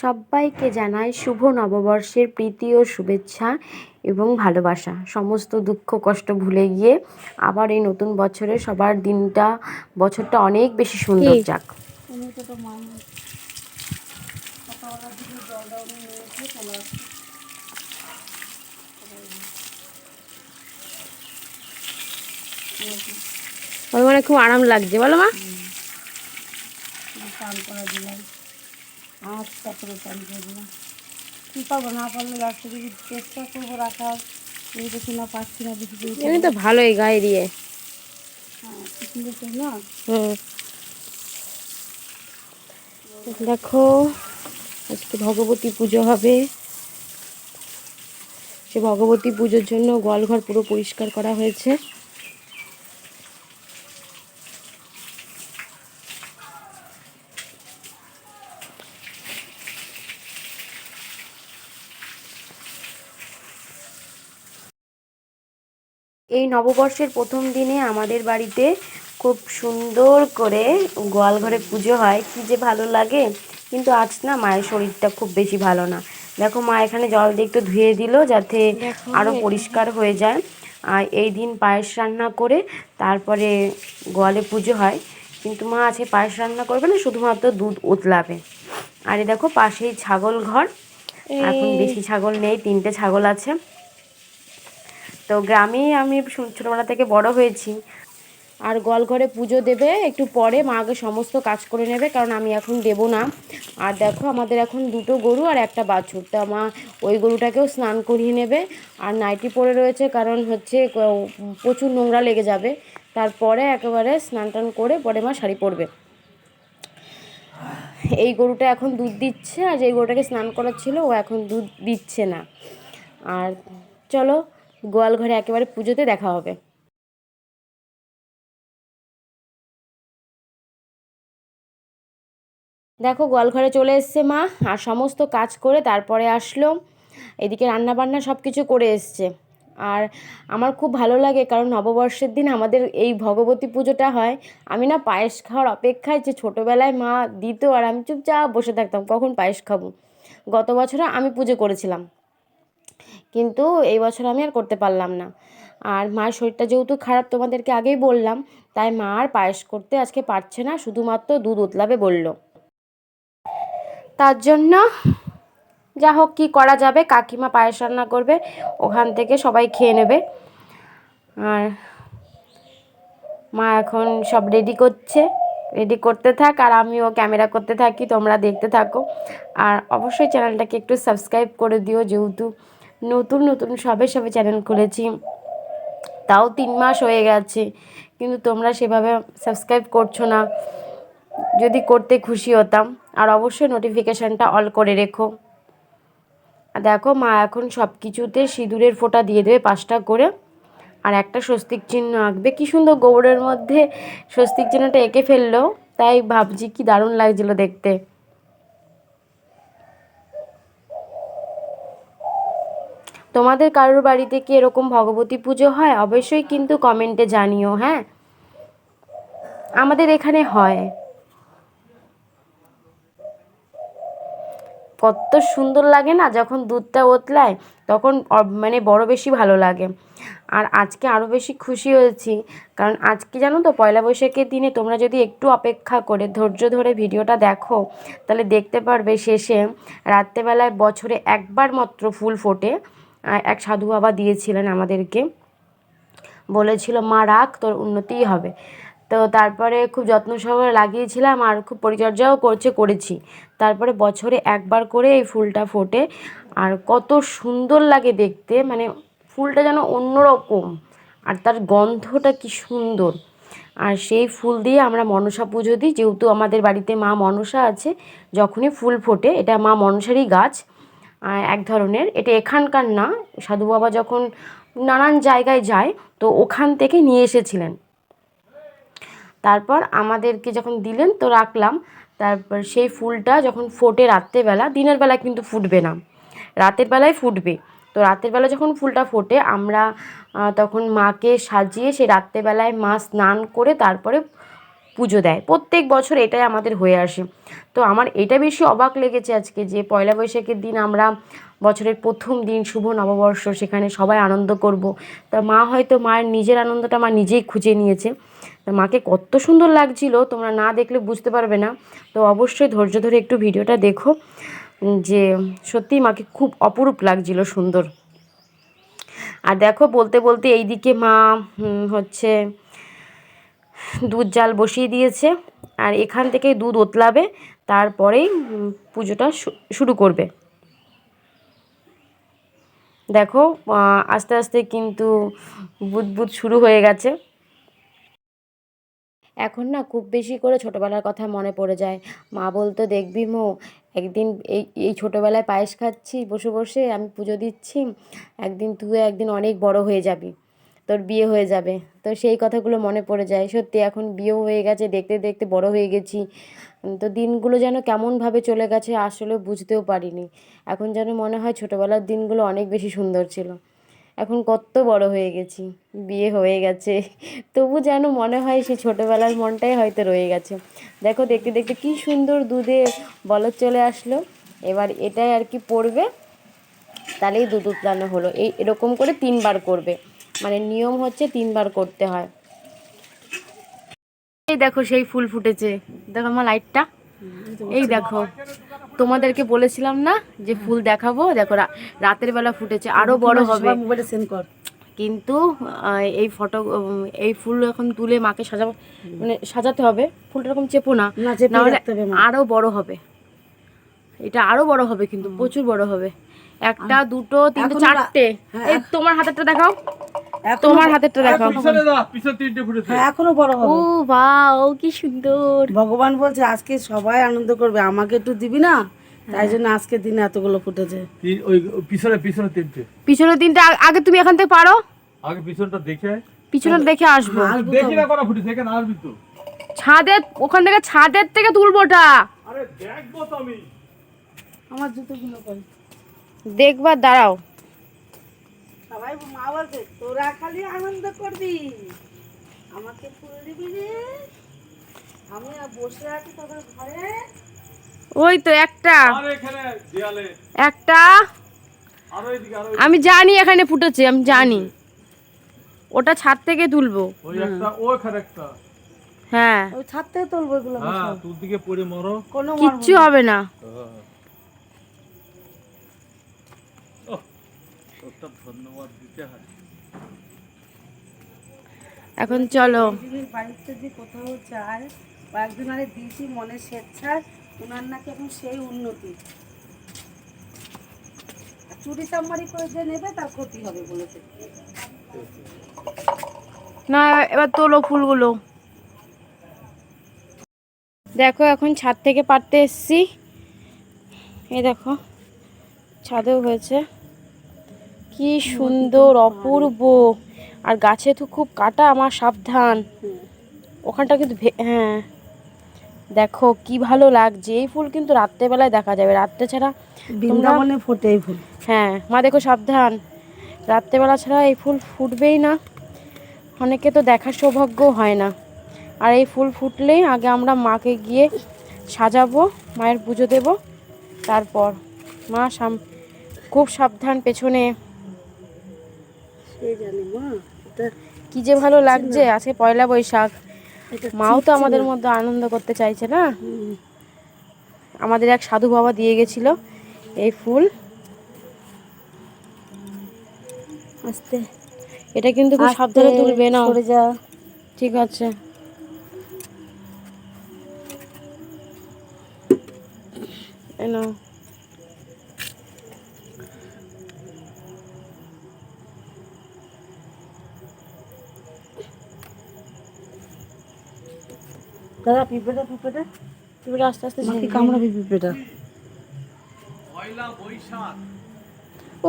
সবাইকে জানাই শুভ নববর্ষের প্রীতি ও শুভেচ্ছা এবং ভালোবাসা। সমস্ত দুঃখ কষ্ট ভুলে গিয়ে আবার এই নতুন বছরে সবার বছরটা অনেক বেশি সুন্দর যাক। মানে খুব আরাম লাগছে বলো মা? কি পাবো না পারলে লাস্টে যদি চেষ্টা করবো রাখার, এই দেখি না পাচ্ছি না দেখি এমনি তো ভালোই গায়ে দিয়ে। হ্যাঁ সুন্দর না। দেখো আজকে ভগবতী পুজো হবে। সে ভগবতী পুজোর জন্য গোয়ালঘর পুরো পরিষ্কার করা হয়েছে। এই নববর্ষের প্রথম দিনে আমাদের বাড়িতে খুব সুন্দর করে গোয়ালঘরে পুজো হয়, কি যে ভালো লাগে। কিন্তু আজ না মায়ের শরীরটা খুব বেশি ভালো না। দেখো মা এখানে জল দিয়ে একটু ধুয়ে দিল যাতে আরও পরিষ্কার হয়ে যায়। আর এই দিন পায়েস রান্না করে তারপরে গোয়ালে পুজো হয়। কিন্তু মা আছে পায়েস রান্না করবে না, শুধুমাত্র দুধ উতলাবে। আর এই দেখো পাশেই ছাগল ঘর, এখন বেশি ছাগল নেই, 3টে ছাগল আছে। তো গ্রামেই আমি ছোটোবেলা থেকে বড় হয়েছি। আর গোয়ালঘরে পুজো দেবে একটু পরে, মা আগে সমস্ত কাজ করে নেবে, কারণ আমি এখন দেব না। আর দেখো আমাদের এখন 2টো গরু আর একটা বাছুর, তা মা ওই গরুটাকেও স্নান করিয়ে নেবে। আর নাইটি পরে রয়েছে, কারণ হচ্ছে প্রচুর নোংরা লেগে যাবে। তারপরে একেবারে স্নান টান করে পরে মা শাড়ি পরবে। এই গরুটা এখন দুধ দিচ্ছে, আর যেই গরুটাকে স্নান করাচ্ছিল ও এখন দুধ দিচ্ছে না। আর চলো গোয়ালঘরে একেবারে পুজোতে দেখা হবে। দেখো গোয়ালঘরে চলে এসছে মা, আর সমস্ত কাজ করে তারপরে আসলো। এদিকে রান্নাবান্না সব কিছু করে এসছে। আর আমার খুব ভালো লাগে, কারণ নববর্ষের দিন আমাদের এই ভগবতী পুজোটা হয়। আমি না পায়েস খাওয়ার অপেক্ষায়, যে ছোটোবেলায় মা দিত আর আমি চুপচাপ বসে থাকতাম কখন পায়েস খাবো। গত বছরে আমি পুজো করেছিলাম, কিন্তু এই বছর আমি আর করতে পারলাম না। আর মায়ের শরীরটা যেহেতু খারাপ, তোমাদেরকে আগেই বললাম, তাই মা আর পায়েস করতে আজকে পারছে না, শুধুমাত্র দুধ উতলাবে বললো। তার জন্য যা হোক কী করা যাবে, কাকিমা পায়েস রান্না করবে, ওখান থেকে সবাই খেয়ে নেবে। আর মা এখন সব রেডি করছে, রেডি করতে থাক আর আমিও ক্যামেরা করতে থাকি, তোমরা দেখতে থাকো। আর অবশ্যই চ্যানেলটাকে একটু সাবস্ক্রাইব করে দিও, যেহেতু নতুন নতুন সবে চ্যানেল খুলেছি, তাও 3 মাস হয়ে গেছে, কিন্তু তোমরা সেভাবে সাবস্ক্রাইব করছো না। যদি করতে খুশি হতাম। আর অবশ্যই নোটিফিকেশানটা অল করে রেখো। দেখো মা এখন সব কিছুতে সিঁদুরের ফোঁটা দিয়ে দেবে 5টা করে, আর একটা স্বস্তিক চিহ্ন আঁকবে। কী সুন্দর গোবরের মধ্যে স্বস্তিক চিহ্নটা এঁকে ফেললো, তাই ভাবছি কি দারুণ লাগছিল দেখতে। তোমাদের কারোর বাড়িতে কি এরকম ভগবতী পুজো হয়? অবশ্যই কিন্তু কমেন্টে জানিও। হ্যাঁ, আমাদের এখানে হয়। কত সুন্দর লাগে না যখন দুধটা ওতলায়, তখন মানে বড় বেশি ভালো লাগে। আর আজকে আরও বেশি খুশি হয়েছি, কারণ আজকে জানো তো পয়লা বৈশাখের দিনে তোমরা যদি একটু অপেক্ষা করে ধৈর্য ধরে ভিডিওটা দেখো, তাহলে দেখতে পারবে শেষে রাত্রেবেলায় বছরে একবার মাত্র ফুল ফোটে। এক সাধু বাবা দিয়েছিলেন আমাদেরকে, বলেছিল মা রাখ, তোর উন্নতিই হবে। তো তারপরে খুব যত্ন সহকারে লাগিয়েছিলাম, আর খুব পরিচর্যাও করেছি। তারপরে বছরে একবার করে এই ফুলটা ফোটে, আর কত সুন্দর লাগে দেখতে, মানে ফুলটা যেন অন্যরকম, আর তার গন্ধটা কি সুন্দর। আর সেই ফুল দিয়ে আমরা মনসা পুজো দিই, যেহেতু আমাদের বাড়িতে মা মনসা আছে। যখনই ফুল ফোটে, এটা মা মনসারই গাছ এক ধরনের, এটা এখানকার না, সাধু বাবা যখন নানান জায়গায় যায় তো ওখান থেকে নিয়ে এসেছিলেন। তারপর আমাদেরকে যখন দিলেন তো রাখলাম। তারপর সেই ফুলটা যখন ফোটে রাত্রেবেলা, দিনের বেলা কিন্তু ফুটবে না, রাতের বেলায় ফুটবে। তো রাতের বেলা যখন ফুলটা ফোটে, আমরা তখন মাকে সাজিয়ে সেই রাত্রেবেলায় মা স্নান করে তারপরে পুজো দেয়, প্রত্যেক বছর এটাই আমাদের হয়ে আসে। তো আমার এটা বেশি অবাক লেগেছে আজকে যে পয়লা বৈশাখের দিন আমরা বছরের প্রথম দিন শুভ নববর্ষ, সেখানে সবাই আনন্দ করব। তা মা হয়তো মায়ের নিজের আনন্দটা মা নিজেই খুঁজে নিয়েছে। তা মাকে কত সুন্দর লাগছিল, তোমরা না দেখলে বুঝতে পারবে না। তো অবশ্যই ধৈর্য ধরে একটু ভিডিওটা দেখো, যে সত্যিই মাকে খুব অপরূপ লাগছিল, সুন্দর। আর দেখো বলতে বলতে এইদিকে মা হচ্ছে দুধ জাল বসিয়ে দিয়েছে, আর এখান থেকে দুধ ওতলাবে, তারপরেই পুজোটা শুরু করবে। দেখো আস্তে আস্তে কিন্তু বুদবুদ শুরু হয়ে গেছে। এখন না খুব বেশি করে ছোটোবেলার কথা মনে পড়ে যায়। মা বলতো, দেখবি মো, একদিন এই এই ছোটোবেলায় পায়েস খাচ্ছি বসে বসে, আমি পুজো দিচ্ছি, একদিন তুই একদিন অনেক বড় হয়ে যাবি, তোর বিয়ে হয়ে যাবে। তো সেই কথাগুলো মনে পড়ে যায়। সত্যি এখন বিয়েও হয়ে গেছে, দেখতে দেখতে বড় হয়ে গেছি। তো দিনগুলো যেন কেমনভাবে চলে গেছে আসলে বুঝতেও পারিনি। এখন যেন মনে হয় ছোটোবেলার দিনগুলো অনেক বেশি সুন্দর ছিল। এখন কত বড় হয়ে গেছি, বিয়ে হয়ে গেছে, তবু যেন মনে হয় সেই ছোটোবেলার মনটাই হয়তো রয়ে গেছে। দেখো দেখতে দেখতে কী সুন্দর দুধে বলদ চলে আসলো। এবার এটাই আর কি পড়বে, তাহলেই দুধ উতলানো হলো। এরকম করে 3বার করবে, মানে নিয়ম হচ্ছে 3বার করতে হয়। এই দেখো সেই ফুল ফুটেছে, দেখো আমার লাইটটা, এই দেখো তোমাদেরকে বলেছিলাম না যে ফুল দেখাবো, দেখো রাতের বেলা ফুটেছে, আরো বড় হবে। মোবাইলে সেন্ড কর। কিন্তু এই এই ফুল এখন তুলে মাকে সাজাবো, মানে সাজাতে হবে। ফুলটা এরকম চেপো না, নাহলে আরো বড় হবে। এটা আরো বড় হবে, কিন্তু প্রচুর বড় হবে। একটা, দুটো, তিনটে, চারটে। এই তোমার হাতেরটা দেখাও, তোমার হাতেরটা দেখাও। এখনো বড় হবে। ও বাও, কি সুন্দর। ভগবান বলছে আজকে সবাই আনন্দ করবে, আমাকে একটু দিবি না, তাই জন্য আজকের দিনে এতগুলো ফুটেছে। ওই পিছনে তিনটে, পিছনের দিনটা আগে তুমি এখান থেকে পারো, আগে পিছনটা দেখে পিছনে দেখে আসবো। দেখি না করা ফুটেছে, এখানে আসবি তো। ছাদের ওখান থেকে, ছাদের থেকে তুলবোটা। আরে দেখবো তো আমি। আমার জুতোগুলো কই? দেখবার দাঁড়াও। সবাই মা বলছে তোরা খালি আনন্দ করবি, আমাকে ফুল দিবি রে, আমি আর বসে আছি তোদের ঘরে। ওই তো একটা, আর এখানে দেয়ালে একটা, আরো এদিকে, আরো আমি জানি এখানে ফুটেছে, আমি জানি। ওটা ছাদ থেকে তুলবো। ওই একটা, ওখানে একটা। হ্যাঁ, ওই ছাদ থেকে তুলবো এগুলো। হ্যাঁ, তোর দিকে পড়ে মরো। কোনো কিচ্ছু হবে না। ওটা ধন্যবাদ দিতে হয়। এখন চলো। দিদির বাড়িতে যে কোথাও যায় বা একজন আরে দিয়েছি মনের স্বেচ্ছায়, ওনার নাকি এখন সেই উন্নতি। চুরি চামারি করে যে নেবে তার ক্ষতি হবে বলেছে। না, এবার তোলো ফুলগুলো। দেখো এখন ছাদ থেকে পাড়তে এসছি, এই দেখো ছাদেও হয়েছে, কি সুন্দর অপূর্ব। আর গাছে তো খুব কাটা, আমার সাবধান। ওখানটা কিন্তু হ্যাঁ, দেখো কি ভালো লাগছে। এই ফুল কিন্তু রাত্রেবেলায় দেখা যাবে, রাত্রে ছাড়া বৃন্দাবনে ফোটে এই ফুল। হ্যাঁ মা দেখো সাবধান, রাত্রেবেলা ছাড়া এই ফুল ফুটবেই না। অনেকে তো দেখার সৌভাগ্য হয় না। আর এই ফুল ফুটলেই আগে আমরা মাকে গিয়ে সাজাবো, মায়ের পুজো দেব, তারপর মা খুব সাবধান পেছনে। সেই জানি মা, এটা কি যে ভালো লাগছে, আজকে পয়লা বৈশাখ। এটা মাও তো আমাদের মধ্যে আনন্দ করতে চাইছে না। আমাদের এক সাধু বাবা দিয়ে গেছিল এই ফুল। আস্তে, এটা কিন্তু খুব সাবধানে তুলবে না, সরে যা। ঠিক আছে। এই নাও। দাদা পিঁপড়েটা পিঁপড়েটা পিঁপড়ে আস্তে আস্তে মাকে কামড়াবি পিঁপড়েটা। পয়লা বৈশাখ,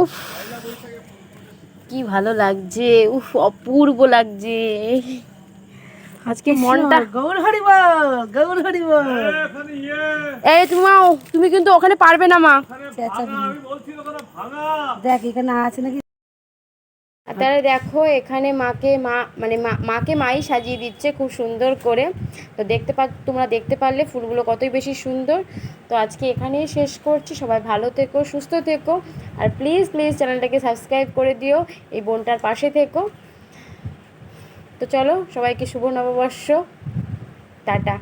উফ কি ভালো লাগছে, উফ অপূর্ব লাগছে আজকে মনটা। গৌর হরি বল, গৌর হরি বল। এখানে ইয়ে, এই তুমি কিন্তু ওখানে পারবে না মা। এখানে ভাঙা, আমি বলছি ওখানে ভাঙা। দেখ এখানে আছে নাকি। আর তাহলে দেখো এখানে মাকে মাই সাজিয়ে দিচ্ছে খুব সুন্দর করে। তো তোমরা দেখতে পারলে ফুলগুলো কতই বেশি সুন্দর। তো আজকে এখানেই শেষ করছি। সবাই ভালো থেকো, সুস্থ থেকো, আর প্লিজ প্লিজ চ্যানেলটাকে সাবস্ক্রাইব করে দিও, এই বোনটার পাশে থেকো। তো চলো, সবাইকে শুভ নববর্ষ, টাটা।